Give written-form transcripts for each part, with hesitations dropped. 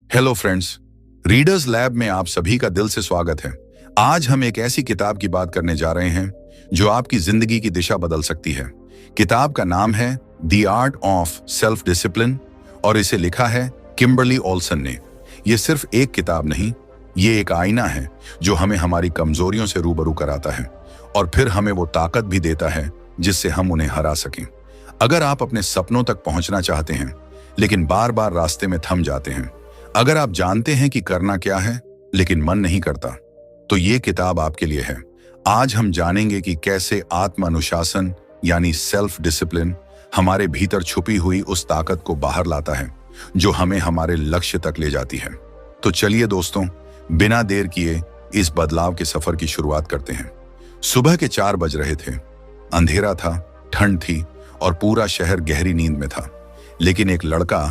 Hello friends, readers lab में आप सभी का दिल से स्वागत है। आज हम एक ऐसी किताब की बात करने जा रहे हैं जो आपकी जिंदगी की दिशा बदल सकती है। किताब का नाम है the art of self discipline और इसे लिखा है किम्बरली ओल्सन ने। यह सिर्फ एक किताब नहीं, ये एक आईना है जो हमें हमारी कमजोरियों से रूबरू कराता है और फिर हमें वो ताकत भी देता है जिससे हम उन्हें हरा सकें। अगर आप अपने सपनों तक पहुंचना चाहते हैं लेकिन बार बार रास्ते में थम जाते हैं, अगर आप जानते हैं कि करना क्या है लेकिन मन नहीं करता, तो ये किताब आपके लिए है। आज हम जानेंगे कि कैसे आत्म अनुशासन यानी सेल्फ डिसिप्लिन हमारे भीतर छुपी हुई उस ताकत को बाहर लाता है जो हमें हमारे लक्ष्य तक ले जाती है। तो चलिए दोस्तों, बिना देर किए इस बदलाव के सफर की शुरुआत करते हैं। सुबह के 4 बज रहे थे। अंधेरा था, ठंड थी और पूरा शहर गहरी नींद में था। लेकिन एक लड़का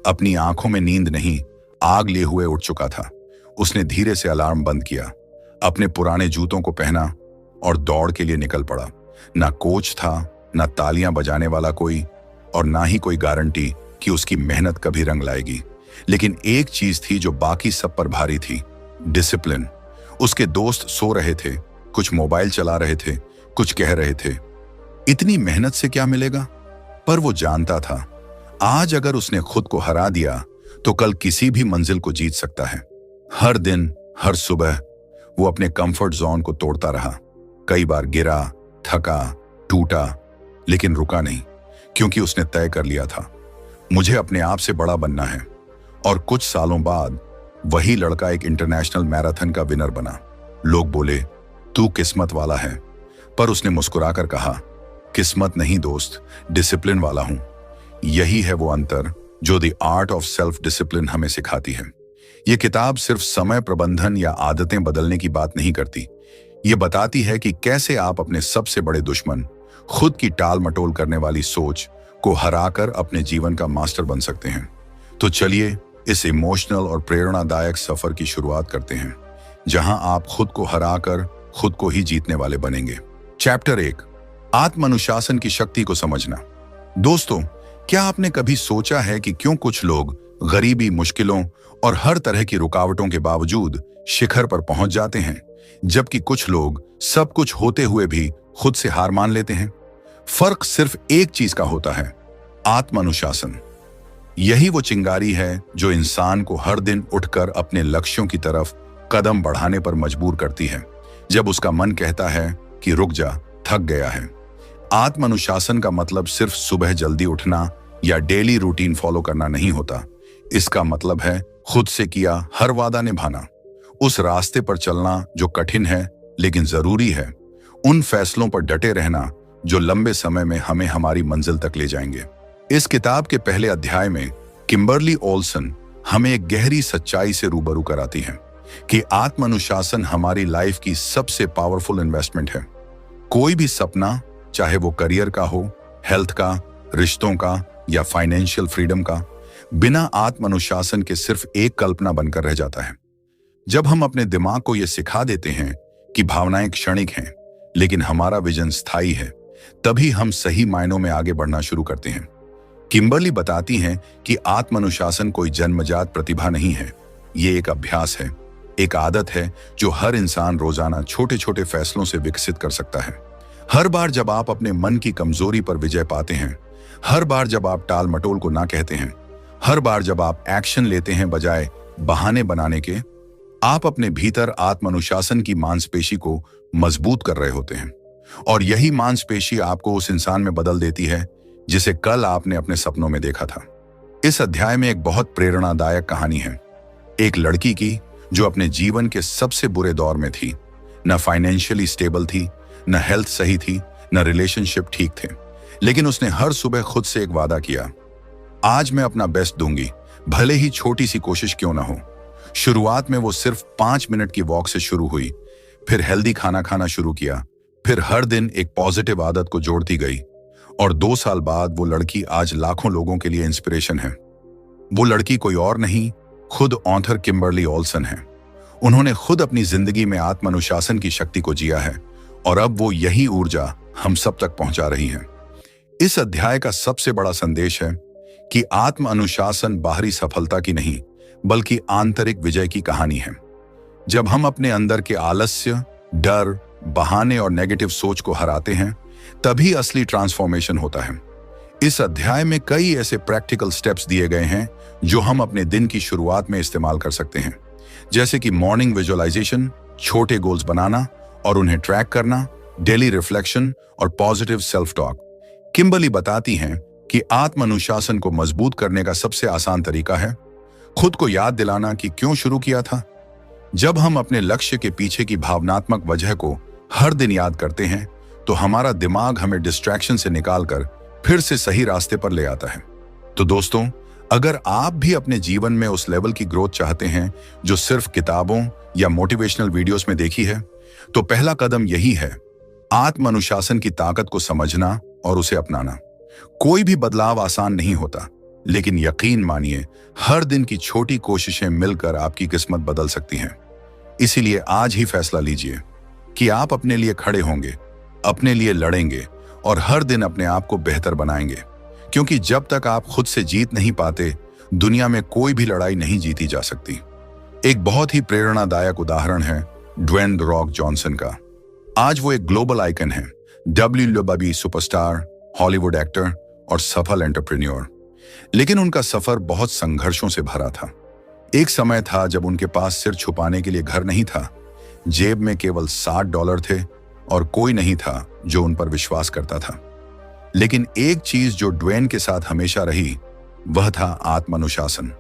अपनी आंखों में नींद नहीं, आग लिए हुए उठ चुका था। उसने धीरे से अलार्म बंद किया, अपने पुराने जूतों को पहना और दौड़ के लिए निकल पड़ा। ना कोच था, ना तालियां बजाने वाला कोई, और ना ही कोई गारंटी कि उसकी मेहनत कभी रंग लाएगी। लेकिन एक चीज थी जो बाकी सब पर भारी थी, डिसिप्लिन। उसके दोस्त सो रहे थे, कुछ मोबाइल चला रहे थे, कुछ कह रहे थे इतनी मेहनत से क्या मिलेगा, पर वो जानता था आज अगर उसने खुद को हरा दिया तो कल किसी भी मंजिल को जीत सकता है। हर दिन, हर सुबह वो अपने कंफर्ट जोन को तोड़ता रहा। कई बार गिरा, थका, टूटा, लेकिन रुका नहीं, क्योंकि उसने तय कर लिया था मुझे अपने आप से बड़ा बनना है। और कुछ सालों बाद वही लड़का एक इंटरनेशनल मैराथन का विनर बना। लोग बोले तू किस्मत वाला है, पर उसने मुस्कुराकर कहा किस्मत नहीं दोस्त, डिसिप्लिन वाला हूं। यही है वो अंतर जो the art of self discipline हमें सिखाती है। ये किताब सिर्फ समय प्रबंधन या आदतें बदलने की बात नहीं करती। ये बताती है कि कैसे आप अपने सबसे बड़े दुश्मन, खुद की टाल मटोल करने वाली सोच को हराकर अपने जीवन का मास्टर बन सकते हैं। तो चलिए इस इमोशनल और प्रेरणादायक सफर की शुरुआत करते हैं, जहां आप खुद को हराकर खुद को ही जीतने वाले बनेंगे। चैप्टर 1, आत्म अनुशासन की शक्ति को समझना। दोस्तों, क्या आपने कभी सोचा है कि क्यों कुछ लोग गरीबी, मुश्किलों और हर तरह की रुकावटों के बावजूद शिखर पर पहुंच जाते हैं, जबकि कुछ लोग सब कुछ होते हुए भी खुद से हार मान लेते हैं? फर्क सिर्फ एक चीज का होता है, आत्म अनुशासन। यही वो चिंगारी है जो इंसान को हर दिन उठकर अपने लक्ष्यों की तरफ कदम बढ़ाने पर मजबूर करती है, जब उसका मन कहता है कि रुक जा, थक गया है। आत्म अनुशासन का मतलब सिर्फ सुबह जल्दी उठना या डेली रूटीन फॉलो करना नहीं होता। इसका मतलब है खुद से किया हर वादा निभाना, उस रास्ते पर चलना जो कठिन है लेकिन जरूरी है, उन फैसलों पर डटे रहना जो लंबे समय में हमें हमारी मंजिल तक ले जाएंगे। इस किताब के पहले अध्याय में किम्बरली ओल्सन हमें एक गहरी सच्चाई से रूबरू कराती है कि आत्म अनुशासन हमारी लाइफ की सबसे पावरफुल इन्वेस्टमेंट है। कोई भी सपना, चाहे वो करियर का हो, हेल्थ का, रिश्तों का या फाइनेंशियल फ्रीडम का, बिना आत्म अनुशासन के सिर्फ एक कल्पना बनकर रह जाता है। जब हम अपने दिमाग को यह सिखा देते हैं कि भावनाएं क्षणिक हैं लेकिन हमारा विजन स्थायी है, तभी हम सही मायनों में आगे बढ़ना शुरू करते हैं। किम्बरली बताती हैं कि आत्म अनुशासन कोई जन्मजात प्रतिभा नहीं है, ये एक अभ्यास है, एक आदत है जो हर इंसान रोजाना छोटे छोटे फैसलों से विकसित कर सकता है। हर बार जब आप अपने मन की कमजोरी पर विजय पाते हैं, हर बार जब आप टाल मटोल को ना कहते हैं, हर बार जब आप एक्शन लेते हैं बजाय बहाने बनाने के, आप अपने भीतर आत्म अनुशासन की मांसपेशी को मजबूत कर रहे होते हैं। और यही मांसपेशी आपको उस इंसान में बदल देती है जिसे कल आपने अपने सपनों में देखा था। इस अध्याय में एक बहुत प्रेरणादायक कहानी है, एक लड़की की जो अपने जीवन के सबसे बुरे दौर में थी। न फाइनेंशियली स्टेबल थी, न हेल्थ सही थी, न रिलेशनशिप ठीक थे, लेकिन उसने हर सुबह खुद से एक वादा किया, आज मैं अपना बेस्ट दूंगी, भले ही छोटी सी कोशिश क्यों ना हो। शुरुआत में वो सिर्फ 5 मिनट की वॉक से शुरू हुई, फिर हेल्दी खाना खाना शुरू किया, फिर हर दिन एक पॉजिटिव आदत को जोड़ती गई, और 2 साल बाद वो लड़की आज लाखों लोगों के लिए इंस्पिरेशन है। वो लड़की कोई और नहीं, खुद ऑथर किम्बरली ओल्सन है। उन्होंने खुद अपनी जिंदगी में आत्म अनुशासन की शक्ति को जिया है और अब वो यही ऊर्जा हम सब तक पहुंचा रही है। इस अध्याय का सबसे बड़ा संदेश है कि आत्म अनुशासन बाहरी सफलता की नहीं, बल्कि आंतरिक विजय की कहानी है। जब हम अपने अंदर के आलस्य, डर, बहाने और नेगेटिव सोच को हराते हैं, तभी असली ट्रांसफॉर्मेशन होता है। इस अध्याय में कई ऐसे प्रैक्टिकल स्टेप्स दिए गए हैं जो हम अपने दिन की शुरुआत में इस्तेमाल कर सकते हैं, जैसे कि मॉर्निंग विजुअलाइजेशन, छोटे गोल्स बनाना और उन्हें ट्रैक करना, डेली रिफ्लेक्शन और पॉजिटिव सेल्फ टॉक। किम्बर्ली बताती हैं कि आत्म अनुशासन को मजबूत करने का सबसे आसान तरीका है खुद को याद दिलाना कि क्यों शुरू किया था। जब हम अपने लक्ष्य के पीछे की भावनात्मक वजह को हर दिन याद करते हैं, तो हमारा दिमाग हमें डिस्ट्रैक्शन से निकालकर फिर से सही रास्ते पर ले आता है। तो दोस्तों, अगर आप भी अपने जीवन में उस लेवल की ग्रोथ चाहते हैं जो सिर्फ किताबों या मोटिवेशनल वीडियोस में देखी है, तो पहला कदम यही है, आत्म अनुशासन की ताकत को समझना और उसे अपनाना। कोई भी बदलाव आसान नहीं होता, लेकिन यकीन मानिए, हर दिन की छोटी कोशिशें मिलकर आपकी किस्मत बदल सकती हैं। इसीलिए आज ही फैसला लीजिए कि आप अपने लिए खड़े होंगे, अपने लिए लड़ेंगे और हर दिन अपने आप को बेहतर बनाएंगे, क्योंकि जब तक आप खुद से जीत नहीं पाते, दुनिया में कोई भी लड़ाई नहीं जीती जा सकती। एक बहुत ही प्रेरणादायक उदाहरण है ड्वेन द रॉक जॉनसन का। आज वो एक ग्लोबल आइकन है, WWE सुपरस्टार, हॉलीवुड एक्टर और सफल एंटरप्रेन्योर। लेकिन उनका सफर बहुत संघर्षों से भरा था। एक समय था जब उनके पास सिर छुपाने के लिए घर नहीं था, जेब में केवल $60 थे और कोई नहीं था जो उन पर विश्वास करता था। लेकिन एक चीज जो ड्वेन के साथ हमेशा रही, वह था आत्मानुशासन।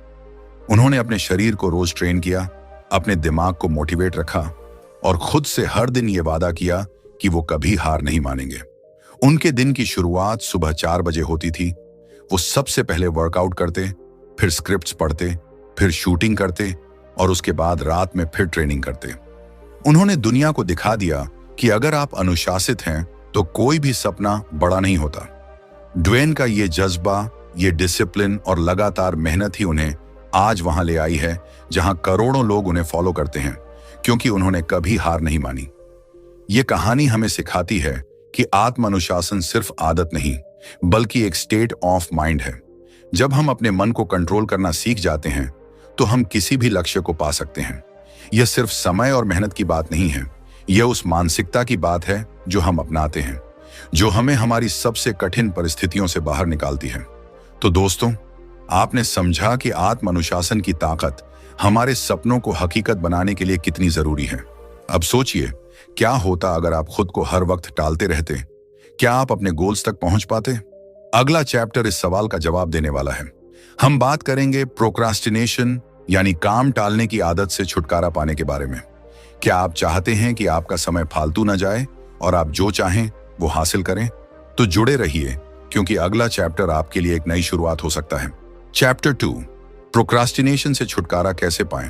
उन्होंने अपने शरीर को रोज ट्रेन किया, अपने दिमाग को मोटिवेट रखा और खुद से हर दिन ये वादा किया कि वो कभी हार नहीं मानेंगे। उनके दिन की शुरुआत सुबह 4 बजे होती थी। वो सबसे पहले वर्कआउट करते, फिर स्क्रिप्ट्स पढ़ते, फिर शूटिंग करते और उसके बाद रात में फिर ट्रेनिंग करते। उन्होंने दुनिया को दिखा दिया कि अगर आप अनुशासित हैं तो कोई भी सपना बड़ा नहीं होता। ड्वेन का ये जज्बा, ये डिसिप्लिन और लगातार मेहनत ही उन्हें आज वहां ले आई है जहां करोड़ों लोग उन्हें फॉलो करते हैं, क्योंकि उन्होंने कभी हार नहीं मानी। ये कहानी हमें सिखाती है कि आत्म अनुशासन सिर्फ आदत नहीं, बल्कि एक स्टेट ऑफ माइंड है। जब हम अपने मन को कंट्रोल करना सीख जाते हैं, तो हम किसी भी लक्ष्य को पा सकते हैं। यह सिर्फ समय और मेहनत की बात नहीं है, यह उस मानसिकता की बात है जो हम अपनाते हैं, जो हमें हमारी सबसे कठिन परिस्थितियों से बाहर निकालती है। तो दोस्तों, आपने समझा कि आत्म अनुशासन की ताकत हमारे सपनों को हकीकत बनाने के लिए कितनी जरूरी है। अब सोचिए, क्या होता अगर आप खुद को हर वक्त टालते रहते? क्या आप अपने गोल्स तक पहुंच पाते? अगला चैप्टर इस सवाल का जवाब देने वाला है। हम बात करेंगे प्रोक्रास्टिनेशन, यानी काम टालने की आदत से छुटकारा पाने के बारे में। क्या आप चाहते हैं कि आपका समय फालतू न जाए और आप जो चाहें वो हासिल करें? तो जुड़े रहिए, क्योंकि अगला चैप्टर आपके लिए एक नई शुरुआत हो सकता है। चैप्टर 2, प्रोक्रास्टिनेशन से छुटकारा कैसे पाएं?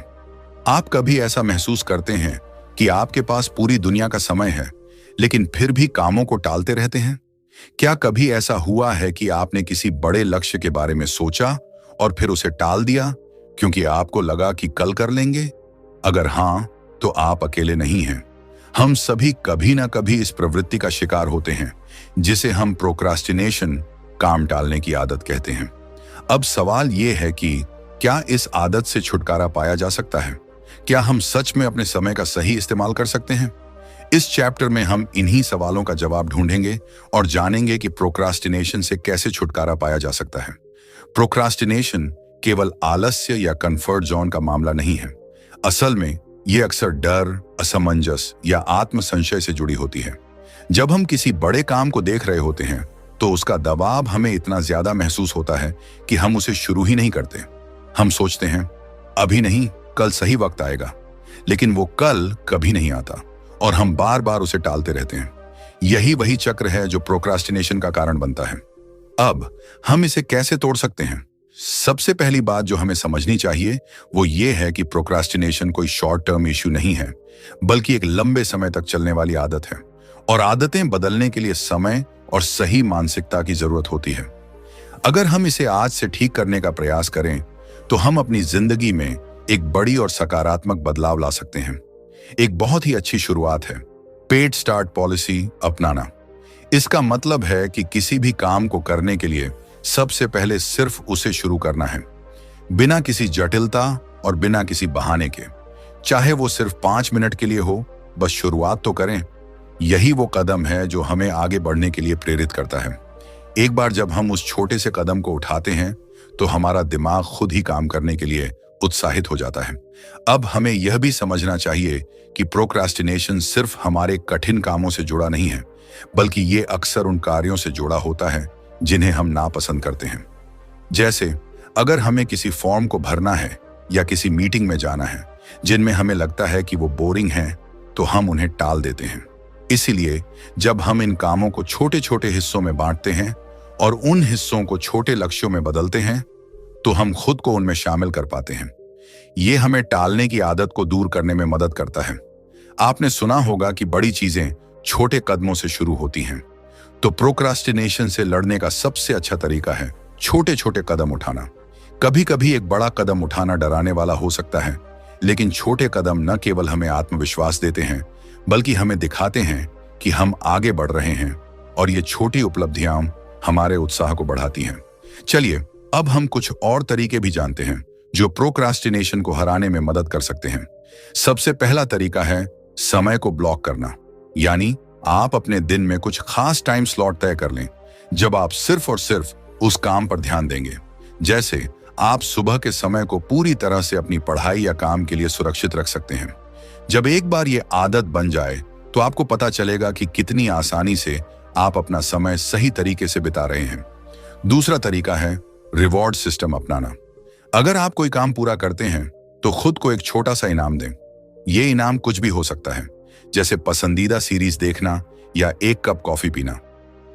आप कभी ऐसा महसूस करते हैं कि आपके पास पूरी दुनिया का समय है, लेकिन फिर भी कामों को टालते रहते हैं? क्या कभी ऐसा हुआ है कि आपने किसी बड़े लक्ष्य के बारे में सोचा और फिर उसे टाल दिया क्योंकि आपको लगा कि कल कर लेंगे? अगर हाँ, तो आप अकेले नहीं हैं। हम सभी कभी ना कभी इस प्रवृत्ति का शिकार होते हैं, जिसे हम प्रोक्रास्टिनेशन, काम टालने की आदत कहते हैं। अब सवाल यह है कि क्या इस आदत से छुटकारा पाया जा सकता है? क्या हम सच में अपने समय का सही इस्तेमाल कर सकते हैं? इस चैप्टर में हम इन्हीं सवालों का जवाब ढूंढेंगे और जानेंगे कि प्रोक्रास्टिनेशन से कैसे छुटकारा पाया जा सकता है। प्रोक्रास्टिनेशन केवल आलस्य या कंफर्ट जोन का मामला नहीं है। असल में यह अक्सर डर, असमंजस या आत्म संशय से जुड़ी होती है। जब हम किसी बड़े काम को देख रहे होते हैं, तो उसका दबाव हमें इतना ज्यादा महसूस होता है कि हम उसे शुरू ही नहीं करते। हम सोचते हैं, अभी नहीं, कल सही वक्त आएगा, लेकिन वो कल कभी नहीं आता और हम बार बार उसे टालते रहते हैं। यही वही चक्र है जो प्रोक्रास्टिनेशन का कारण बनता है। अब हम इसे कैसे तोड़ सकते हैं? सबसे पहली बात जो हमें समझनी चाहिए वो ये है कि प्रोक्रास्टिनेशन कोई शॉर्ट टर्म इश्यू नहीं है, बल्कि एक लंबे समय तक चलने वाली आदत है। और आदतें बदलने के लिए समय और सही मानसिकता की जरूरत होती है। अगर हम इसे आज से ठीक करने का प्रयास करें, तो हम अपनी जिंदगी में एक बड़ी और सकारात्मक बदलाव ला सकते हैं। एक बहुत ही अच्छी शुरुआत है पेड स्टार्ट पॉलिसी अपनाना। इसका मतलब है कि किसी भी काम को करने के लिए सबसे पहले सिर्फ उसे शुरू करना है, बिना किसी जटिलता और बिना किसी बहाने के। चाहे वो सिर्फ 5 मिनट के लिए हो, बस शुरुआत तो करें। यही वो कदम है जो हमें आगे बढ़ने के लिए प्रेरित करता है। एक बार जब हम उस छोटे से कदम को उठाते हैं तो हमारा दिमाग खुद ही काम करने के लिए उत्साहित हो जाता है। अब हमें यह भी समझना चाहिए कि प्रोक्रास्टिनेशन सिर्फ हमारे कठिन कामों से जुड़ा नहीं है, बल्कि ये अक्सर उन कार्यों से जुड़ा होता है जिन्हें हम नापसंद करते हैं। जैसे अगर हमें किसी फॉर्म को भरना है या किसी मीटिंग में जाना है जिनमें हमें लगता है कि वो बोरिंग हैं, तो हम उन्हें टाल देते हैं। इसीलिए जब हम इन कामों को छोटे छोटे हिस्सों में बांटते हैं और उन हिस्सों को छोटे लक्ष्यों में बदलते हैं, तो हम खुद को उनमें शामिल कर पाते हैं। ये हमें टालने की आदत को दूर करने में मदद करता है। आपने सुना होगा कि बड़ी चीजें छोटे कदमों से शुरू होती हैं। तो प्रोक्रास्टिनेशन से लड़ने का सबसे अच्छा तरीका है छोटे छोटे कदम उठाना। कभी कभी एक बड़ा कदम उठाना डराने वाला हो सकता है, लेकिन छोटे कदम न केवल हमें आत्मविश्वास देते हैं, बल्कि हमें दिखाते हैं कि हम आगे बढ़ रहे हैं, और ये छोटी उपलब्धियां हमारे उत्साह को बढ़ाती हैं। चलिए अब हम कुछ और तरीके भी जानते हैं जो प्रोक्रास्टिनेशन को हराने में मदद कर सकते हैं। सबसे पहला तरीका है समय को ब्लॉक करना, यानी आप अपने दिन में कुछ खास टाइम स्लॉट तय कर लें जब आप सिर्फ और सिर्फ उस काम पर ध्यान देंगे। जैसे आप सुबह के समय को पूरी तरह से अपनी पढ़ाई या काम के लिए सुरक्षित रख सकते हैं। जब एक बार ये आदत बन जाए तो आपको पता चलेगा कि कितनी आसानी से आप अपना समय सही तरीके से बिता रहे हैं। दूसरा तरीका है रिवॉर्ड सिस्टम अपनाना। अगर आप कोई काम पूरा करते हैं तो खुद को एक छोटा सा इनाम दें। ये इनाम कुछ भी हो सकता है, जैसे पसंदीदा सीरीज देखना या एक कप कॉफी पीना।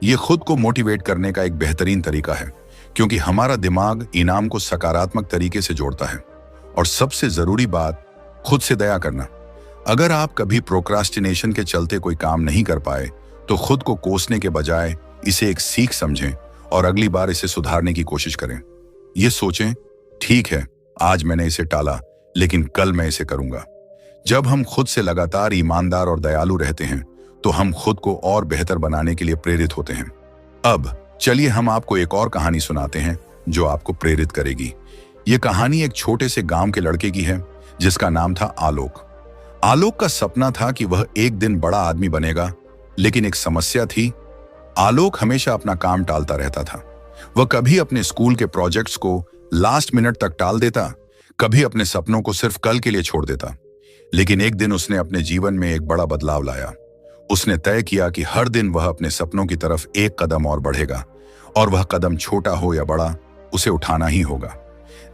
ये खुद को मोटिवेट करने का एक बेहतरीन तरीका है, क्योंकि हमारा दिमाग इनाम को सकारात्मक तरीके से जोड़ता है। और सबसे जरूरी बात, खुद से दया करना। अगर आप कभी प्रोक्रास्टिनेशन के चलते कोई काम नहीं कर पाए तो खुद को कोसने के बजाय इसे एक सीख समझें और अगली बार इसे सुधारने की कोशिश करें। ये सोचें, ठीक है आज मैंने इसे टाला, लेकिन कल मैं इसे करूंगा। जब हम खुद से लगातार ईमानदार और दयालु रहते हैं तो हम खुद को और बेहतर बनाने के लिए प्रेरित होते हैं। अब चलिए हम आपको एक और कहानी सुनाते हैं जो आपको प्रेरित करेगी। ये कहानी एक छोटे से गांव के लड़के की है जिसका नाम था आलोक। आलोक का सपना था कि वह एक दिन बड़ा आदमी बनेगा, लेकिन एक समस्या थी। आलोक हमेशा अपना काम टालता रहता था। वह कभी अपने स्कूल के प्रोजेक्ट्स को लास्ट मिनट तक टाल देता, कभी अपने सपनों को सिर्फ कल के लिए छोड़ देता। लेकिन एक दिन उसने अपने जीवन में एक बड़ा बदलाव लाया। उसने तय किया कि हर दिन वह अपने सपनों की तरफ एक कदम और बढ़ेगा, और वह कदम छोटा हो या बड़ा, उसे उठाना ही होगा।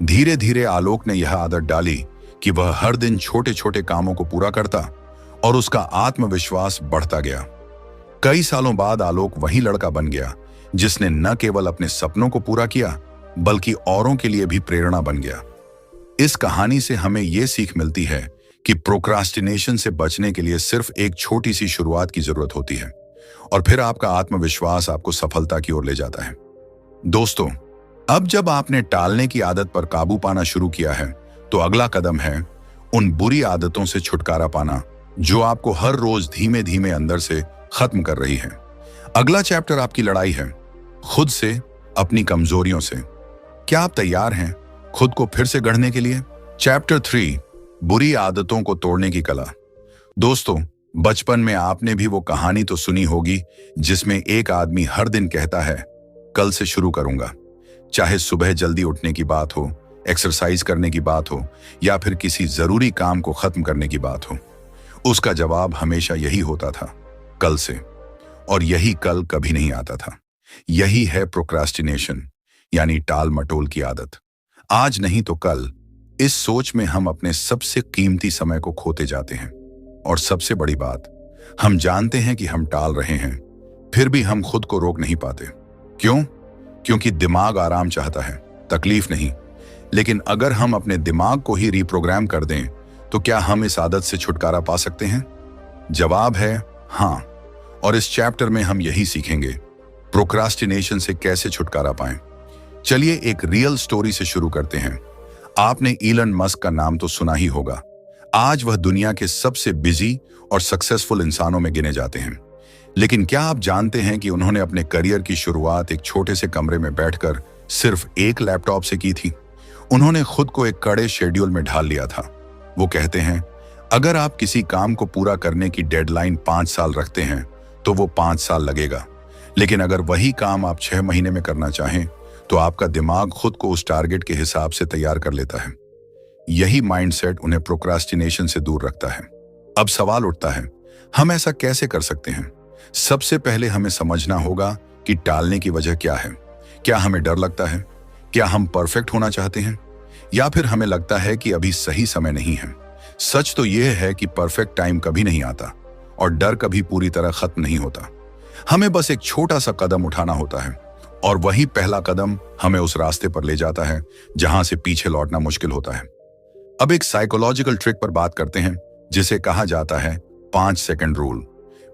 धीरे धीरे आलोक ने यह आदत डाली कि वह हर दिन छोटे छोटे कामों को पूरा करता, और उसका आत्मविश्वास बढ़ता गया। कई सालों बाद आलोक वही लड़का बन गया जिसने न केवल अपने सपनों को पूरा किया, बल्कि औरों के लिए भी प्रेरणा बन गया। इस कहानी से हमें यह सीख मिलती है कि प्रोक्रास्टिनेशन से बचने के लिए सिर्फ एक छोटी सी शुरुआत की जरूरत होती है, और फिर आपका आत्मविश्वास आपको सफलता की ओर ले जाता है। दोस्तों, अब जब आपने टालने की आदत पर काबू पाना शुरू किया है, तो अगला कदम है उन बुरी आदतों से छुटकारा पाना जो आपको हर रोज धीमे धीमे अंदर से खत्म कर रही है। अगला चैप्टर आपकी लड़ाई है खुद से, अपनी कमजोरियों से। क्या आप तैयार हैं खुद को फिर से गढ़ने के लिए? चैप्टर 3, बुरी आदतों को तोड़ने की कला। दोस्तों, बचपन में आपने भी वो कहानी तो सुनी होगी जिसमें एक आदमी हर दिन कहता है कल से शुरू करूंगा। चाहे सुबह जल्दी उठने की बात हो, एक्सरसाइज करने की बात हो, या फिर किसी जरूरी काम को खत्म करने की बात हो, उसका जवाब हमेशा यही होता था, कल से। और यही कल कभी नहीं आता था। यही है प्रोक्रास्टिनेशन, यानी टाल मटोल की आदत। आज नहीं तो कल, इस सोच में हम अपने सबसे कीमती समय को खोते जाते हैं। और सबसे बड़ी बात, हम जानते हैं कि हम टाल रहे हैं, फिर भी हम खुद को रोक नहीं पाते। क्यों? क्योंकि दिमाग आराम चाहता है, तकलीफ नहीं। लेकिन अगर हम अपने दिमाग को ही रीप्रोग्राम कर दें, तो क्या हम इस आदत से छुटकारा पा सकते हैं? जवाब है हाँ। और इस चैप्टर में हम यही सीखेंगे, प्रोक्रास्टिनेशन से कैसे छुटकारा पाएं। चलिए एक रियल स्टोरी से शुरू करते हैं। आपने इलन मस्क का नाम तो सुना ही होगा। आज वह दुनिया के सबसे बिजी और सक्सेसफुल इंसानों में गिने जाते हैं। लेकिन क्या आप जानते हैं कि उन्होंने अपने करियर की शुरुआत एक छोटे से कमरे में बैठकर सिर्फ एक लैपटॉप से की थी? उन्होंने खुद को एक कड़े शेड्यूल में ढाल लिया था। वो कहते हैं, अगर आप किसी काम को पूरा करने की डेडलाइन 5 साल रखते हैं तो वो 5 साल लगेगा, लेकिन अगर वही काम आप 6 महीने में करना चाहें तो आपका दिमाग खुद को उस टारगेट के हिसाब से तैयार कर लेता है। यही माइंडसेट उन्हें प्रोक्रास्टिनेशन से दूर रखता है। अब सवाल उठता है, हम ऐसा कैसे कर सकते हैं? सबसे पहले हमें समझना होगा कि टालने की वजह क्या है। क्या हमें डर लगता है? क्या हम परफेक्ट होना चाहते हैं? या फिर हमें लगता है कि अभी सही समय नहीं है? सच तो यह है कि परफेक्ट टाइम कभी नहीं आता और डर कभी पूरी तरह खत्म नहीं होता। हमें बस एक छोटा सा कदम उठाना होता है और वही पहला कदम हमें उस रास्ते पर ले जाता है जहां से पीछे लौटना मुश्किल होता है। अब एक साइकोलॉजिकल ट्रिक पर बात करते हैं जिसे कहा जाता है 5 सेकंड रूल।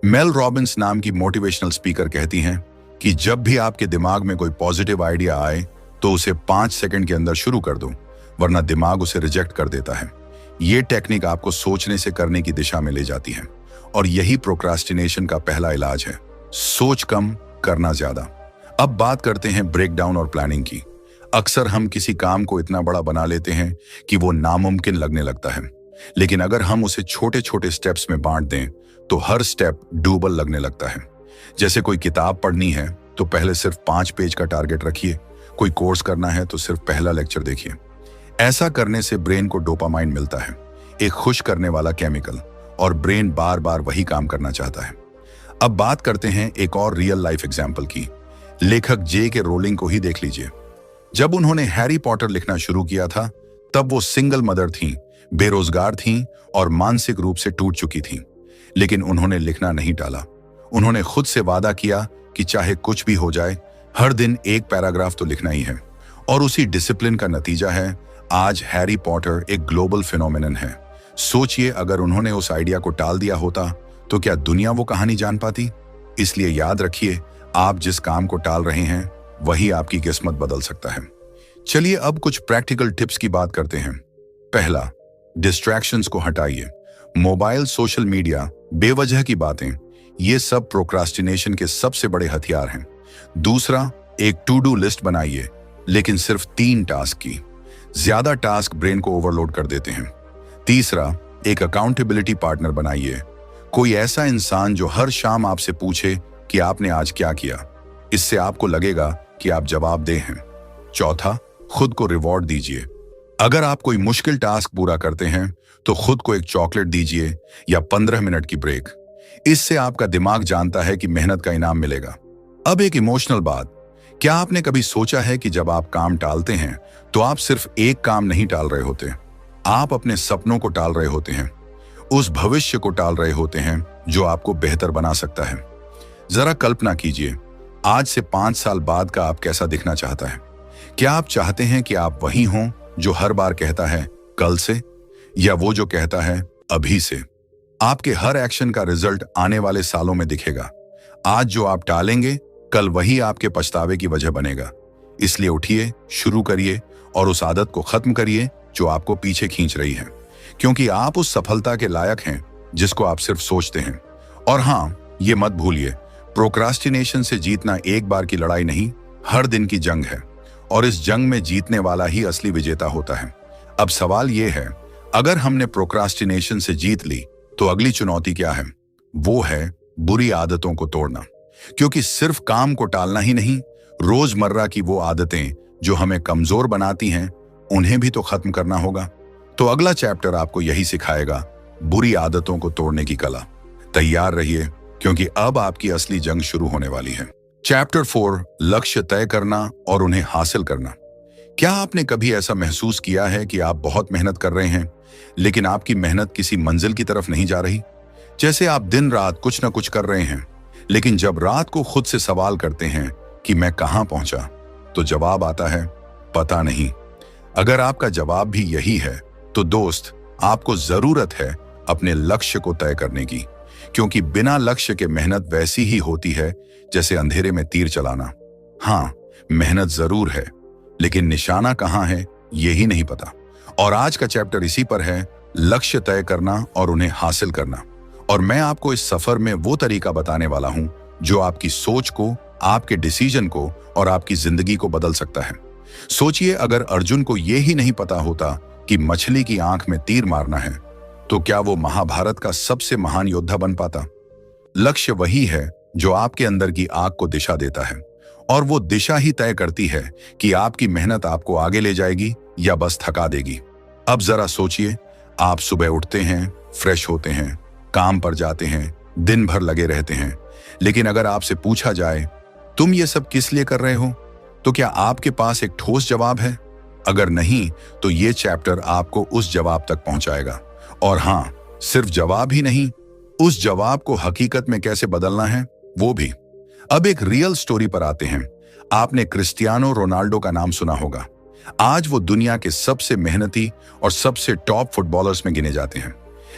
मेल रॉबिन्स नाम की मोटिवेशनल स्पीकर कहती हैं कि जब भी आपके दिमाग में कोई पॉजिटिव आइडिया आए तो उसे 5 सेकंड के अंदर शुरू कर दो, वरना दिमाग उसे रिजेक्ट कर देता है। ये टेक्निक आपको सोचने से करने की दिशा में ले जाती है और यही प्रोक्रास्टिनेशन का पहला इलाज है। सोच कम, करना ज्यादा। अब बात करते हैं ब्रेकडाउन और प्लानिंग की। अक्सर हम किसी काम को इतना बड़ा बना लेते हैं कि वो नामुमकिन लगने लगता है, लेकिन अगर हम उसे छोटे छोटे स्टेप्स में बांट दें तो हर स्टेप डूबल लगने लगता है। जैसे कोई किताब पढ़नी है तो पहले सिर्फ 5 पेज का टारगेट रखिए, कोई कोर्स करना है तो सिर्फ पहला लेक्चर देखिए। ऐसा करने से ब्रेन को डोपामाइन मिलता है, एक खुश करने वाला केमिकल, और ब्रेन बार बार वही काम करना चाहता है। अब बात करते हैं एक और रियल लाइफ एग्जाम्पल की। लेखक जे.के. रोलिंग को ही देख लीजिए। जब उन्होंने हैरी पॉटर लिखना शुरू किया था तब वो सिंगल मदर थीं, बेरोजगार थीं और मानसिक रूप से टूट चुकी थीं। लेकिन उन्होंने लिखना नहीं टाला। उन्होंने खुद से वादा किया कि चाहे कुछ भी हो जाए, हर दिन एक पैराग्राफ तो लिखना ही है। और उसी डिसिप्लिन का नतीजा है आज हैरी पॉटर एक ग्लोबल फिनोमिनन है। सोचिए, अगर उन्होंने उस आइडिया को टाल दिया होता तो क्या दुनिया वो कहानी जान पाती? इसलिए याद रखिए, आप जिस काम को टाल रहे हैं वही आपकी किस्मत बदल सकता है। चलिए अब कुछ प्रैक्टिकल टिप्स की बात करते हैं। पहला, डिस्ट्रैक्शंस को हटाइए। मोबाइल, सोशल मीडिया, बेवजह की बातें, ये सब प्रोक्रास्टिनेशन के सबसे बड़े हथियार हैं। दूसरा, एक टू डू लिस्ट बनाइए, लेकिन सिर्फ 3 टास्क की। ज्यादा टास्क ब्रेन को ओवरलोड कर देते हैं। तीसरा, एक अकाउंटेबिलिटी पार्टनर बनाइए। कोई ऐसा इंसान जो हर शाम आपसे पूछे कि आपने आज क्या किया। इससे आपको लगेगा कि आप जवाबदेह हैं। चौथा, खुद को रिवॉर्ड दीजिए। अगर आप कोई मुश्किल टास्क पूरा करते हैं तो खुद को एक चॉकलेट दीजिए या 15 मिनट की ब्रेक। इससे आपका दिमाग जानता है कि मेहनत का इनाम मिलेगा। अब एक इमोशनल बात, क्या आपने कभी सोचा है कि जब आप काम टालते हैं तो आप सिर्फ एक काम नहीं टाल रहे होते, आप अपने सपनों को टाल रहे होते हैं, उस भविष्य को टाल रहे होते हैं जो आपको बेहतर बना सकता है। जरा कल्पना कीजिए, आज से 5 साल बाद का आप कैसा दिखना चाहता है? क्या आप चाहते हैं कि आप वही हों जो हर बार कहता है कल से, या वो जो कहता है अभी से? आपके हर एक्शन का रिजल्ट आने वाले सालों में दिखेगा। आज जो आप टालेंगे कल वही आपके पछतावे की वजह बनेगा। इसलिए उठिए, शुरू करिए और उस आदत को खत्म करिए जो आपको पीछे खींच रही है, क्योंकि आप उस सफलता के लायक हैं जिसको आप सिर्फ सोचते हैं। और हाँ, ये मत भूलिए, प्रोक्रास्टिनेशन से जीतना एक बार की लड़ाई नहीं, हर दिन की जंग है, और इस जंग में जीतने वाला ही असली विजेता होता है। अब सवाल यह है, अगर हमने प्रोक्रास्टिनेशन से जीत ली तो अगली चुनौती क्या है? वो है बुरी आदतों को तोड़ना। क्योंकि सिर्फ काम को टालना ही नहीं, रोजमर्रा की वो आदतें जो हमें कमजोर बनाती हैं, उन्हें भी तो खत्म करना होगा। तो अगला चैप्टर आपको यही सिखाएगा, बुरी आदतों को तोड़ने की कला। तैयार रहिए, क्योंकि अब आपकी असली जंग शुरू होने वाली है। चैप्टर 4, लक्ष्य तय करना और उन्हें हासिल करना। क्या आपने कभी ऐसा महसूस किया है कि आप बहुत मेहनत कर रहे हैं, लेकिन आपकी मेहनत किसी मंजिल की तरफ नहीं जा रही? जैसे आप दिन रात कुछ ना कुछ कर रहे हैं, लेकिन जब रात को खुद से सवाल करते हैं कि मैं कहां पहुंचा, तो जवाब आता है पता नहीं। अगर आपका जवाब भी यही है तो दोस्त, आपको जरूरत है अपने लक्ष्य को तय करने की, क्योंकि बिना लक्ष्य के मेहनत वैसी ही होती है जैसे अंधेरे में तीर चलाना। हाँ, मेहनत जरूर है, लेकिन निशाना कहां है यही नहीं पता। और आज का चैप्टर इसी पर है, लक्ष्य तय करना और उन्हें हासिल करना। और मैं आपको इस सफर में वो तरीका बताने वाला हूं जो आपकी सोच को, आपके डिसीजन को और आपकी जिंदगी को बदल सकता है। सोचिए, अगर अर्जुन को यह ही नहीं पता होता कि मछली की आंख में तीर मारना है, तो क्या वो महाभारत का सबसे महान योद्धा बन पाता? लक्ष्य वही है जो आपके अंदर की आग को दिशा देता है, और वो दिशा ही तय करती है कि आपकी मेहनत आपको आगे ले जाएगी या बस थका देगी। अब जरा सोचिए, आप सुबह उठते हैं, फ्रेश होते हैं, काम पर जाते हैं, दिन भर लगे रहते हैं, लेकिन अगर आपसे पूछा जाए तुम ये सब किस लिए कर रहे हो, तो क्या आपके पास एक ठोस जवाब है? अगर नहीं, तो ये चैप्टर आपको उस जवाब तक पहुंचाएगा। और हां, सिर्फ जवाब ही नहीं, उस जवाब को हकीकत में कैसे बदलना है वो भी। अब एक रियल स्टोरी पर आते हैं। आपने क्रिस्टियानो रोनाल्डो का नाम सुना होगा। आज वो दुनिया के सबसे मेहनती और सबसे टॉप फुटबॉलर्स में गिने जाते हैं।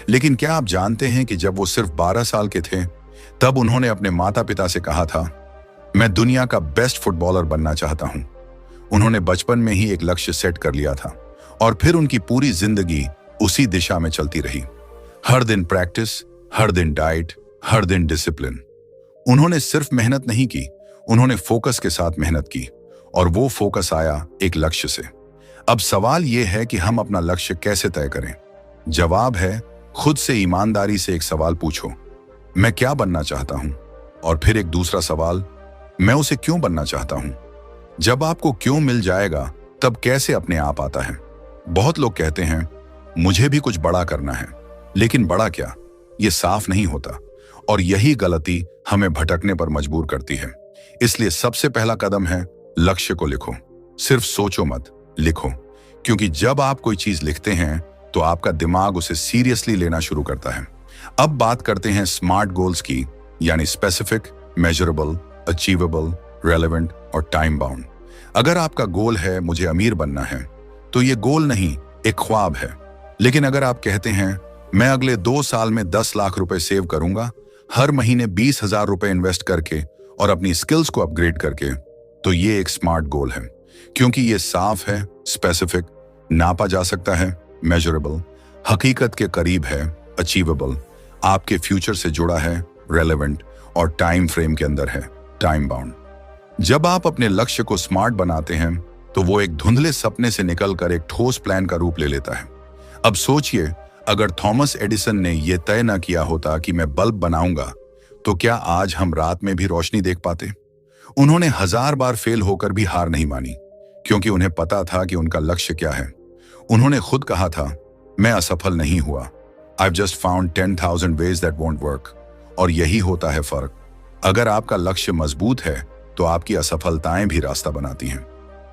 लेकिन क्या आप जानते हैं कि जब वो सिर्फ 12 साल के थे, तब उन्होंने अपने माता पिता से कहा था, मैं दुनिया का बेस्ट फुटबॉलर बनना चाहता हूं। उन्होंने बचपन में ही एक लक्ष्य सेट कर लिया था, और फिर उनकी पूरी जिंदगी उसी दिशा में चलती रही। हर दिन प्रैक्टिस, हर दिन डाइट, हर दिन डिसिप्लिन। उन्होंने सिर्फ मेहनत नहीं की, उन्होंने फोकस के साथ मेहनत की, और वो फोकस आया एक लक्ष्य से। अब सवाल यह है कि हम अपना लक्ष्य कैसे तय करें? जवाब है, खुद से ईमानदारी से एक सवाल पूछो, मैं क्या बनना चाहता हूं? और फिर एक दूसरा सवाल, मैं उसे क्यों बनना चाहता हूं? जब आपको क्यों मिल जाएगा, तब कैसे अपने आप आता है। बहुत लोग कहते हैं मुझे भी कुछ बड़ा करना है, लेकिन बड़ा क्या, ये साफ नहीं होता, और यही गलती हमें भटकने पर मजबूर करती है। इसलिए सबसे पहला कदम है, लक्ष्य को लिखो। सिर्फ सोचो मत, लिखो, क्योंकि जब आप कोई चीज लिखते हैं तो आपका दिमाग उसे सीरियसली लेना शुरू करता है। अब बात करते हैं स्मार्ट गोल्स की, यानी स्पेसिफिक, मेजरेबल, अचीवेबल, रेलेवेंट और टाइम बाउंड। अगर आपका गोल है मुझे अमीर बनना है, तो ये गोल नहीं, एक ख्वाब है। लेकिन अगर आप कहते हैं मैं अगले 2 साल में 10 लाख रुपए सेव करूंगा, हर महीने 20,000 रुपए इन्वेस्ट करके और अपनी स्किल्स को अपग्रेड करके, तो ये एक स्मार्ट गोल है, क्योंकि ये साफ है, स्पेसिफिक, नापा जा सकता है, मेजरेबल, हकीकत के करीब है, अचीवेबल, आपके फ्यूचर से जुड़ा है, रेलेवेंट, और टाइम फ्रेम के अंदर है, टाइम बाउंड। जब आप अपने लक्ष्य को स्मार्ट बनाते हैं, तो वो एक धुंधले सपने से निकलकर एक ठोस प्लान का रूप ले लेता है। अब सोचिए, अगर थॉमस एडिसन ने यह तय न किया होता कि मैं बल्ब बनाऊंगा, तो क्या आज हम रात में भी रोशनी देख पाते? उन्होंने 1000 बार फेल होकर भी हार नहीं मानी, क्योंकि उन्हें पता था कि उनका लक्ष्य क्या है। उन्होंने खुद कहा था, मैं असफल नहीं हुआ, I've just found 10,000 ways that won't work। और यही होता है फर्क। अगर आपका लक्ष्य मजबूत है, तो आपकी असफलताएं भी रास्ता बनाती हैं।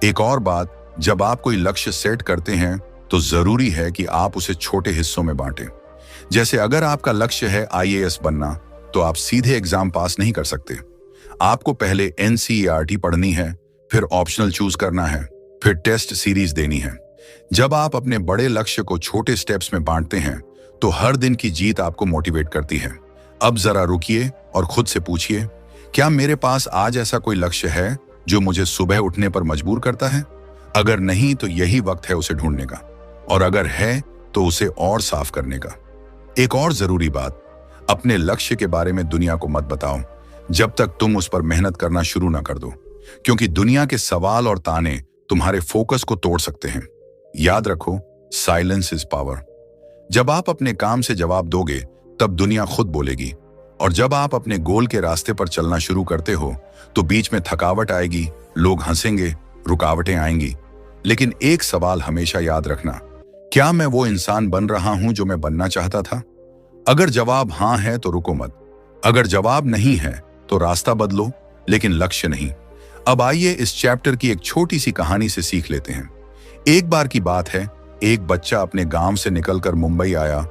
एक और बात, जब आप कोई लक्ष्य सेट करते हैं, तो जरूरी है कि आप उसे छोटे हिस्सों में बांटें। जैसे अगर आपका लक्ष्य है IAS बनना, तो आप सीधे एग्जाम पास नहीं कर सकते। आपको पहले NCERT पढ़नी है, फिर ऑप्शनल चूज करना है, फिर टेस्ट सीरीज देनी है। जब आप अपने बड़े लक्ष्य को छोटे स्टेप्स में बांटते हैं, तो हर दिन की जीत आपको मोटिवेट करती है। अब जरा रुकिए और खुद से पूछिए, क्या मेरे पास आज ऐसा कोई लक्ष्य है जो मुझे सुबह उठने पर मजबूर करता है? अगर नहीं, तो यही वक्त है उसे ढूंढने का, और अगर है तो उसे और साफ करने का। एक और जरूरी बात, अपने लक्ष्य के बारे में दुनिया को मत बताओ जब तक तुम उस पर मेहनत करना शुरू ना कर दो, क्योंकि दुनिया के सवाल और ताने तुम्हारे फोकस को तोड़ सकते हैं। याद रखो, साइलेंस इज पावर। जब आप अपने काम से जवाब दोगे, तब दुनिया खुद बोलेगी, और जब आप अपने गोल के रास्ते पर चलना शुरू करते हो, तो बीच में थकावट आएगी, लोग हंसेंगे, रुकावटें आएंगी, लेकिन एक सवाल हमेशा याद रखना, क्या मैं वो इंसान बन रहा हूं जो मैं बनना चाहता था? अगर जवाब हां है तो रुको मत, अगर जवाब नहीं है तो रास्ता बदलो, लेकिन लक्ष्य नहीं। अब आइए इस चैप्टर की एक छोटी सी कहानी से सीख लेते हैं। एक बार की बात है, एक बच्चा अपने गांव से निकलकर मुंबई आया,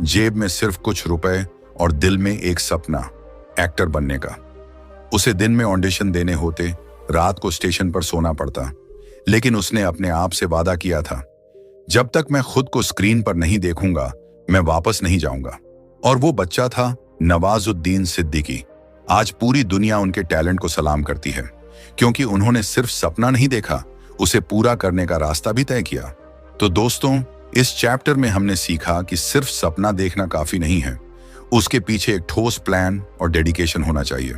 जेब में सिर्फ कुछ रुपए और दिल में एक सपना, एक्टर बनने का। उसे दिन में ऑडिशन देने होते, रात को स्टेशन पर सोना पड़ता, लेकिन उसने अपने आप से वादा किया था, जब तक मैं खुद को स्क्रीन पर नहीं देखूंगा, मैं वापस नहीं जाऊंगा। और वो बच्चा था नवाजुद्दीन सिद्दीकी। आज पूरी दुनिया उनके टैलेंट को सलाम करती है, क्योंकि उन्होंने सिर्फ सपना नहीं देखा, उसे पूरा करने का रास्ता भी तय किया। तो दोस्तों, इस चैप्टर में हमने सीखा कि सिर्फ सपना देखना काफी नहीं है, उसके पीछे एक ठोस प्लान और डेडिकेशन होना चाहिए।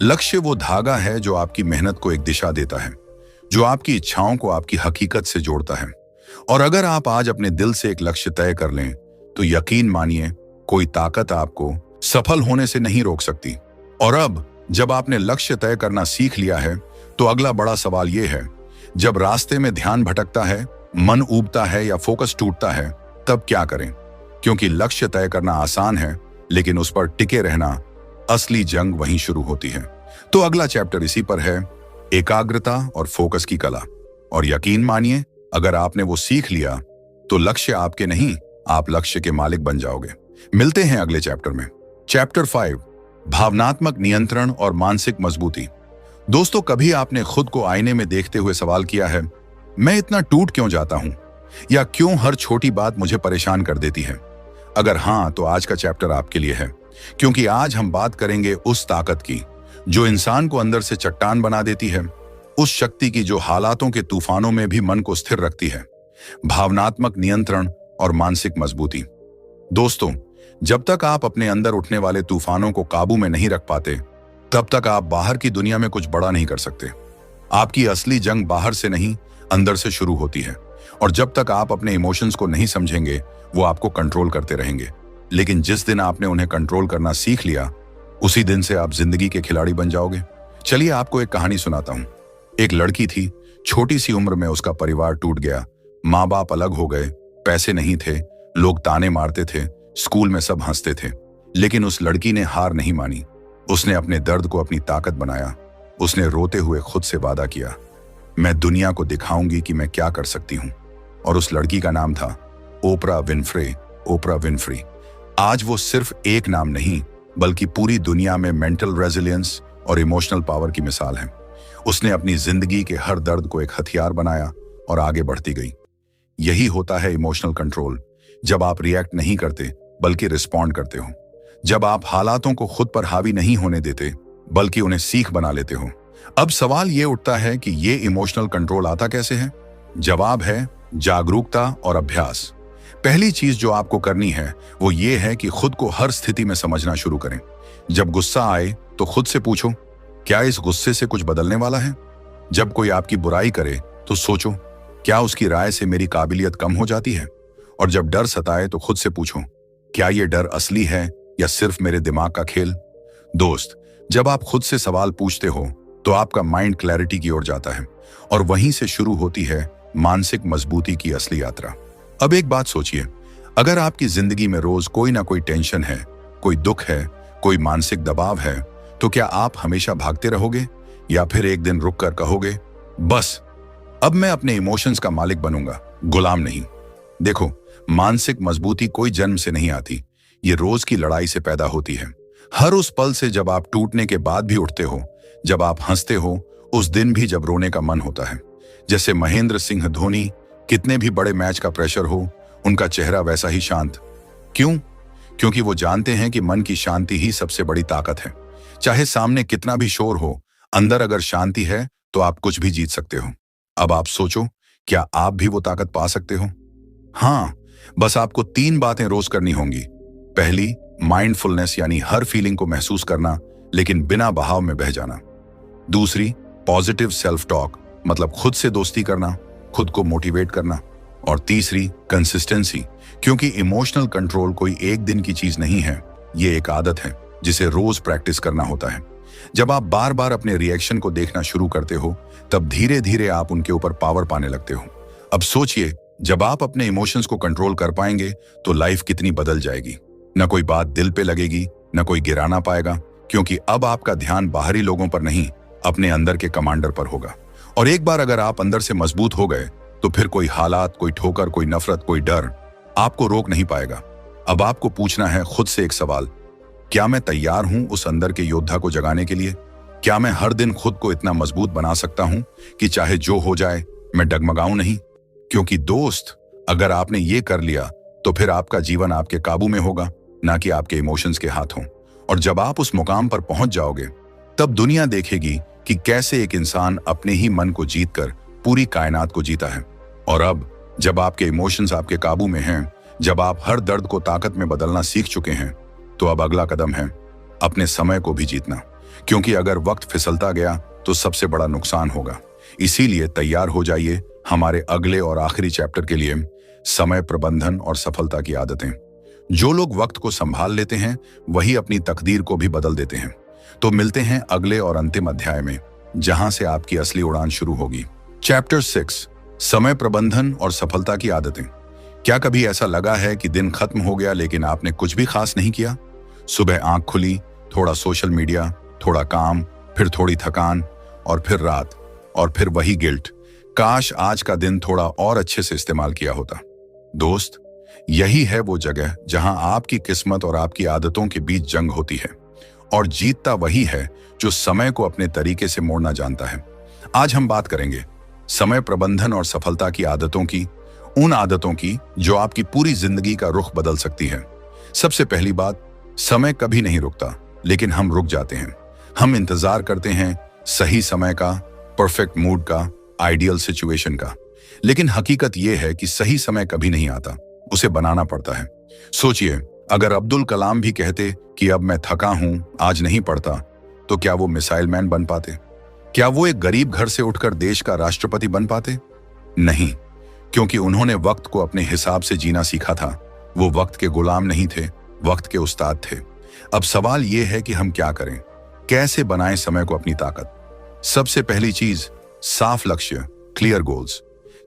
लक्ष्य वो धागा है जो आपकी मेहनत को एक दिशा देता है, जो आपकी इच्छाओं को आपकी हकीकत से जोड़ता है। और अगर आप आज अपने दिल से एक लक्ष्य तय कर लें, तो यकीन मानिए कोई ताकत आपको सफल होने से नहीं रोक सकती। और अब जब आपने लक्ष्य तय करना सीख लिया है, तो अगला बड़ा सवाल यह है, जब रास्ते में ध्यान भटकता है, मन ऊबता है या फोकस टूटता है, तब क्या करें? क्योंकि लक्ष्य तय करना आसान है, लेकिन उस पर टिके रहना असली जंग वहीं शुरू होती है। तो अगला चैप्टर इसी पर है, एकाग्रता और फोकस की कला। और यकीन मानिए, अगर आपने वो सीख लिया, तो लक्ष्य आपके नहीं, आप लक्ष्य के मालिक बन जाओगे। मिलते हैं अगले चैप्टर में। चैप्टर 5, भावनात्मक नियंत्रण और मानसिक मजबूती। दोस्तों, कभी आपने खुद को आईने में देखते हुए सवाल किया है, मैं इतना टूट क्यों जाता हूं, या क्यों हर छोटी बात मुझे परेशान कर देती है? अगर हाँ, तो आज का चैप्टर आपके लिए है, क्योंकि आज हम बात करेंगे उस ताकत की जो इंसान को अंदर से चट्टान बना देती है, उस शक्ति की जो हालातों के तूफानों में भी मन को स्थिर रखती है। भावनात्मक नियंत्रण और मानसिक मजबूती। दोस्तों, जब तक आप अपने अंदर उठने वाले तूफानों को काबू में नहीं रख पाते, तब तक आप बाहर की दुनिया में कुछ बड़ा नहीं कर सकते। आपकी असली जंग बाहर से नहीं, अंदर से शुरू होती है। और जब तक आप अपने इमोशंस को नहीं समझेंगे, वो आपको कंट्रोल करते रहेंगे। लेकिन जिस दिन आपने उन्हें कंट्रोल करना सीख लिया, उसी दिन से आप जिंदगी के खिलाड़ी बन जाओगे। चलिए आपको एक कहानी सुनाता हूं। एक लड़की थी, छोटी सी उम्र में उसका परिवार टूट गया, माँ बाप अलग हो गए, पैसे नहीं थे, लोग ताने मारते थे, स्कूल में सब हंसते थे। लेकिन उस लड़की ने हार नहीं मानी। उसने अपने दर्द को अपनी ताकत बनाया। उसने रोते हुए खुद से वादा किया, मैं दुनिया को दिखाऊंगी कि मैं क्या कर सकती हूँ। और उस लड़की का नाम था ओपरा विनफ्रे। ओपरा विनफ्री। आज वो सिर्फ एक नाम नहीं, बल्कि पूरी दुनिया में मेंटल रेजिलियंस और इमोशनल पावर की मिसाल है। उसने अपनी जिंदगी के हर दर्द को एक हथियार बनाया और आगे बढ़ती गई। यही होता है इमोशनल कंट्रोल। जब आप रिएक्ट नहीं करते, बल्कि रिस्पॉन्ड करते हो। जब आप हालातों को खुद पर हावी नहीं होने देते, बल्कि उन्हें सीख बना लेते हो। अब सवाल ये उठता है कि ये इमोशनल कंट्रोल आता कैसे है? जवाब है जागरूकता और अभ्यास। पहली चीज जो आपको करनी है, वो ये है कि खुद को हर स्थिति में समझना शुरू करें। जब गुस्सा आए, तो खुद से पूछो, क्या इस गुस्से से कुछ बदलने वाला है? जब कोई आपकी बुराई करे, तो सोचो, क्या उसकी राय से मेरी काबिलियत कम हो जाती है? और जब डर सताए, तो खुद से पूछो, क्या ये डर असली है या सिर्फ मेरे दिमाग का खेल? दोस्त, जब आप खुद से सवाल पूछते हो, तो आपका माइंड क्लैरिटी की ओर जाता है, और वहीं से शुरू होती है मानसिक मजबूती की असली यात्रा। अब एक बात सोचिए, अगर आपकी जिंदगी में रोज कोई ना कोई टेंशन है, कोई दुख है, कोई मानसिक दबाव है, तो क्या आप हमेशा भागते रहोगे, या फिर एक दिन रुक कर कहोगे, बस अब मैं अपने इमोशंस का मालिक बनूंगा, गुलाम नहीं? देखो, मानसिक मजबूती कोई जन्म से नहीं आती, ये रोज की लड़ाई से पैदा होती है। हर उस पल से जब आप टूटने के बाद भी उठते हो, जब आप हंसते हो, उस दिन भी जब रोने का मन होता है। जैसे महेंद्र सिंह धोनी, कितने भी बड़े मैच का प्रेशर हो, उनका चेहरा वैसा ही शांत। क्यों? क्योंकि वो जानते हैं कि मन की शांति ही सबसे बड़ी ताकत है। चाहे सामने कितना भी शोर हो, अंदर अगर शांति है, तो आप कुछ भी जीत सकते हो। अब आप सोचो, क्या आप भी वो ताकत पा सकते हो? हाँ, बस आपको 3 बातें रोज करनी होंगी। पहली, माइंडफुलनेस, यानी हर फीलिंग को महसूस करना, लेकिन बिना बहाव में बह जाना। दूसरी, पॉजिटिव सेल्फ टॉक, मतलब खुद से दोस्ती करना, खुद को मोटिवेट करना। और तीसरी, कंसिस्टेंसी, क्योंकि इमोशनल कंट्रोल कोई एक दिन की चीज नहीं है, ये एक आदत है जिसे रोज प्रैक्टिस करना होता है। जब आप बार बार अपने रिएक्शन को देखना शुरू करते हो, तब धीरे धीरे आप उनके ऊपर पावर पाने लगते हो। अब सोचिए, जब आप अपने इमोशंस को कंट्रोल कर पाएंगे, तो लाइफ कितनी बदल जाएगी। न कोई बात दिल पे लगेगी, न कोई गिराना पाएगा, क्योंकि अब आपका ध्यान बाहरी लोगों पर नहीं, अपने अंदर के कमांडर पर होगा। और एक बार अगर आप अंदर से मजबूत हो गए, तो फिर कोई हालात, कोई ठोकर, कोई नफरत, कोई डर आपको रोक नहीं पाएगा। अब आपको पूछना है खुद से एक सवाल, क्या मैं तैयार हूं उस अंदर के योद्धा को जगाने के लिए? क्या मैं हर दिन खुद को इतना मजबूत बना सकता हूं कि चाहे जो हो जाए, मैं डगमगाऊं नहीं? क्योंकि दोस्त, अगर आपने ये कर लिया, तो फिर आपका जीवन आपके काबू में होगा, ना कि आपके इमोशंस के हाथों। और जब आप उस मुकाम पर पहुंच जाओगे, तब दुनिया देखेगी कि कैसे एक इंसान अपने ही मन को जीतकर पूरी कायनात को जीता है। और अब जब आपके इमोशंस आपके काबू में हैं, जब आप हर दर्द को ताकत में बदलना सीख चुके हैं, तो अब अगला कदम है अपने समय को भी जीतना। क्योंकि अगर वक्त फिसलता गया, तो सबसे बड़ा नुकसान होगा। इसीलिए तैयार हो जाइए हमारे अगले और आखिरी चैप्टर के लिए, समय प्रबंधन और सफलता की आदतें। जो लोग वक्त को संभाल लेते हैं वही अपनी तकदीर को भी बदल देते हैं। तो मिलते हैं अगले और अंतिम अध्याय में, जहां से आपकी असली उड़ान शुरू होगी। चैप्टर 6, समय प्रबंधन और सफलता की आदतें। क्या कभी ऐसा लगा है कि दिन खत्म हो गया लेकिन आपने कुछ भी खास नहीं किया? सुबह आंख खुली, थोड़ा सोशल मीडिया, थोड़ा काम, फिर थोड़ी थकान, और फिर रात, और फिर वही गिल्ट, काश आज का दिन थोड़ा और अच्छे से इस्तेमाल किया होता। दोस्त, यही है वो जगह जहां आपकी किस्मत और आपकी आदतों के बीच जंग होती है, और जीतता वही है जो समय को अपने तरीके से मोड़ना जानता है। आज हम बात करेंगे समय प्रबंधन और सफलता की आदतों की, उन आदतों की जो आपकी पूरी जिंदगी का रुख बदल सकती है। सबसे पहली बात, समय कभी नहीं रुकता, लेकिन हम रुक जाते हैं। हम इंतजार करते हैं सही समय का, परफेक्ट मूड का, आइडियल सिचुएशन का। लेकिन हकीकत यह है कि सही समय कभी नहीं आता, उसे बनाना पड़ता है। सोचिए, अगर अब्दुल कलाम भी कहते कि अब मैं थका हूं, आज नहीं पढ़ता, तो क्या वो मिसाइल मैन बन पाते? क्या वो एक गरीब घर से उठकर देश का राष्ट्रपति बन पाते? नहीं, क्योंकि उन्होंने वक्त को अपने हिसाब से जीना सीखा था। वो वक्त के गुलाम नहीं थे, वक्त के उस्ताद थे। अब सवाल यह है कि हम क्या करें, कैसे बनाएं समय को अपनी ताकत। सबसे पहली चीज, साफ लक्ष्य, क्लियर गोल्स।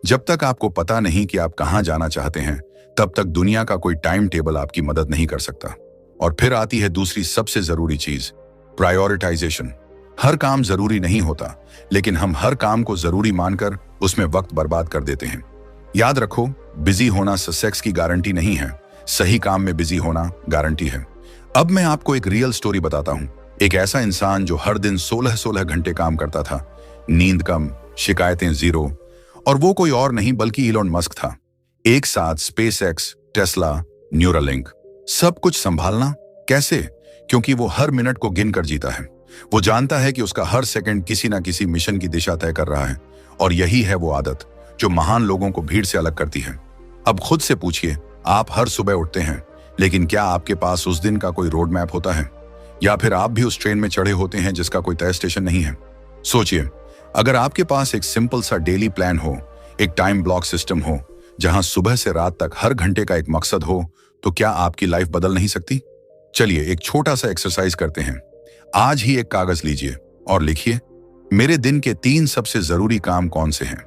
जब तक आपको पता नहीं कि आप कहां जाना चाहते हैं, तब तक दुनिया का कोई टाइम टेबल आपकी मदद नहीं कर सकता। और फिर आती है दूसरी सबसे जरूरी चीज, प्रायोरिटाइजेशन। हर काम जरूरी नहीं होता, लेकिन हम हर काम को जरूरी मानकर उसमें वक्त बर्बाद कर देते हैं। याद रखो, बिजी होना सक्सेस की गारंटी नहीं है, सही काम में बिजी होना गारंटी है। अब मैं आपको एक रियल स्टोरी बताता हूं। एक ऐसा इंसान जो हर दिन 16-16 घंटे काम करता था, नींद कम, शिकायतें जीरो, और वो कोई और नहीं बल्कि इलॉन मस्क था। एक साथ स्पेसएक्स, टेस्ला, न्यूरालिंक, सब कुछ संभालना। कैसे? क्योंकि वो हर मिनट को गिनकर जीता है। वो जानता है कि उसका हर सेकंड किसी ना किसी मिशन की दिशा तय कर रहा है, और यही है वो आदत जो महान लोगों को भीड़ से अलग करती है। अब खुद से पूछिए, आप हर सुबह उठते हैं, लेकिन क्या आपके पास उस दिन का कोई रोड मैप होता है? या फिर आप भी उस ट्रेन में चढ़े होते हैं जिसका कोई तय स्टेशन नहीं है? सोचिए, अगर आपके पास एक सिंपल सा डेली प्लान हो, एक टाइम ब्लॉक सिस्टम हो, जहां सुबह से रात तक हर घंटे का एक मकसद हो, तो क्या आपकी लाइफ बदल नहीं सकती? चलिए एक छोटा सा एक्सरसाइज करते हैं। आज ही एक कागज लीजिए और लिखिए, मेरे दिन के 3 सबसे जरूरी काम कौन से हैं,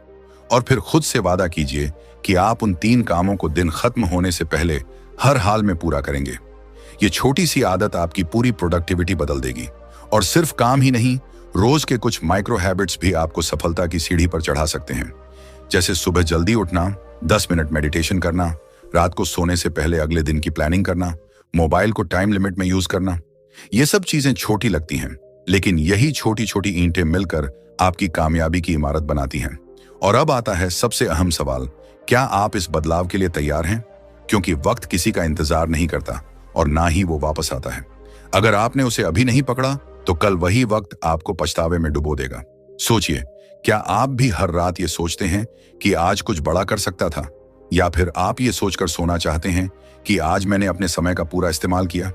और फिर खुद से वादा कीजिए कि आप उन 3 कामों को दिन खत्म होने से पहले हर हाल में पूरा करेंगे। ये छोटी सी आदत आपकी पूरी प्रोडक्टिविटी बदल देगी। और सिर्फ काम ही नहीं, रोज के कुछ माइक्रो हैबिट्स भी आपको सफलता की सीढ़ी पर चढ़ा सकते हैं। जैसे सुबह जल्दी उठना, 10 मिनट मेडिटेशन करना, रात को सोने से पहले अगले दिन की प्लानिंग करना, मोबाइल को टाइम लिमिट में यूज करना। ये सब चीजें छोटी लगती हैं, लेकिन यही छोटी छोटी ईंटें मिलकर आपकी कामयाबी की इमारत बनाती हैं। और अब आता है सबसे अहम सवाल, क्या आप इस बदलाव के लिए तैयार हैं? क्योंकि वक्त किसी का इंतजार नहीं करता, और ना ही वो वापस आता है। अगर आपने उसे अभी नहीं पकड़ा, तो कल वही वक्त आपको पछतावे में डुबो देगा। सोचिए, क्या आप भी हर रात ये सोचते हैं कि आज कुछ बड़ा कर सकता था? या फिर आप ये सोचकर सोना चाहते हैं कि आज मैंने अपने समय का पूरा इस्तेमाल किया?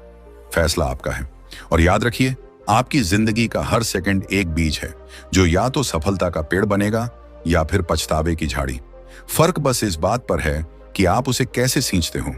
फैसला आपका है। और याद रखिए, आपकी जिंदगी का हर सेकंड एक बीज है, जो या तो सफलता का पेड़ बनेगा या फिर पछतावे की झाड़ी। फर्क बस इस बात पर है कि आप उसे कैसे सींचते हो।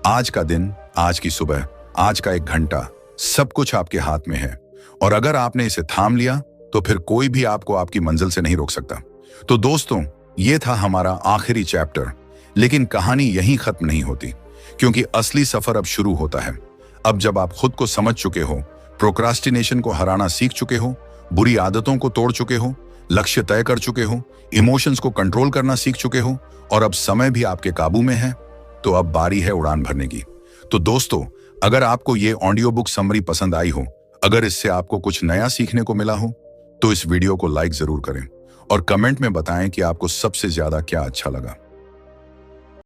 आज का दिन, आज की सुबह, आज का 1 घंटा, सब कुछ आपके हाथ में है। और अगर आपने इसे थाम लिया, तो फिर कोई भी आपको आपकी मंजिल से नहीं रोक सकता। तो दोस्तों, ये था हमारा आखिरी चैप्टर, लेकिन कहानी यहीं खत्म नहीं होती, क्योंकि असली सफर अब शुरू होता है। अब जब आप खुद को समझ चुके हो, प्रोक्रास्टिनेशन को हराना सीख चुके हो, बुरी आदतों को तोड़ चुके हो, लक्ष्य तय कर चुके हो, इमोशंस को कंट्रोल करना सीख चुके हो, और अब समय भी आपके काबू में है, तो अब बारी है उड़ान भरने की। तो दोस्तों, अगर आपको ये ऑडियो बुक समरी पसंद आई हो, अगर इससे आपको कुछ नया सीखने को मिला हो, तो इस वीडियो को लाइक जरूर करें और कमेंट में बताएं कि आपको सबसे ज्यादा क्या अच्छा लगा।